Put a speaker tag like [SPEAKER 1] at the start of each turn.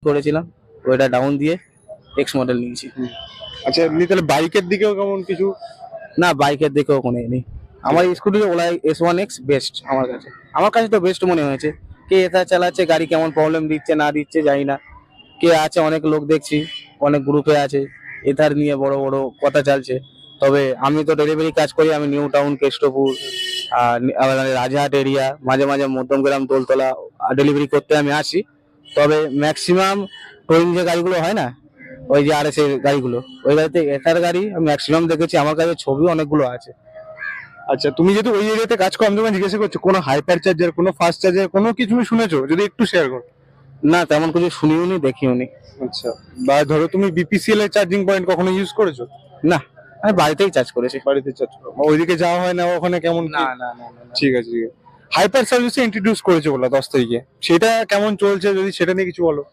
[SPEAKER 1] করেছিলাম, ওইটা ডাউন দিয়ে এক্স মডেল নিয়েছি।
[SPEAKER 2] আচ্ছা, এমনি তাহলে বাইকের দিকেও কেমন কিছু?
[SPEAKER 1] না, বাইকের দিকেও কোনো নেই। আমার স্কুটির ওলা S1X বেস্ট আমার কাছে তো বেস্ট মনে হয়েছে। কে এটা চালাচ্ছে, গাড়ি কেমন প্রবলেম দিচ্ছে না দিচ্ছে জানি না। কে আছে, অনেক লোক দেখছি, অনেক গ্রুপে আছে, এথার নিয়ে বড় বড় কথা চালছে। তবে আমি তো ডেলিভারি কাজ করি, আমি new town, Keshtopur, Rajahat area, মাঝে মাঝে মধ্যমগ্রাম, দোলতলা ডেলিভারি করতে আমি আসি। তবে ম্যাক্সিমাম টোয়িং যে গাড়িগুলো হয় না, ওই যে RS এর গাড়িগুলো, ওই গাড়িতে এথার গাড়ি আমি ম্যাক্সিমাম দেখেছি। আমার কাছে ছবি অনেকগুলো আছে।
[SPEAKER 2] আচ্ছা, তুমি যেহেতু ওই এরিয়াতে কাজ করো, আমি তোমায় জিজ্ঞাসা করছি কোনো হাইপার চার্জার, কোনো ফাস্ট চার্জার, কোনো কিছু তুমি শুনেছো? যদি একটু শেয়ার করো।
[SPEAKER 1] না, তেমন কিছু শুনিও নি, দেখিও নি।
[SPEAKER 2] আচ্ছা, বা ধরো তুমি BPCL এর চার্জিং পয়েন্ট কখনো ইউজ করেছো?
[SPEAKER 1] না, আমি বাড়িতেই চার্জ করেছি।
[SPEAKER 2] বাড়িতে চার্জ করো, ওইদিকে যাওয়া হয় না? ওখানে কেমন কি?
[SPEAKER 1] না না না না না।
[SPEAKER 2] ঠিক আছে, ঠিক আছে। হাইপার সার্ভিসে ইন্ট্রোডিউস করেছো বলা 10 তারিখে, সেটা কেমন চলছে যদি সেটা নিয়ে কিছু বলো।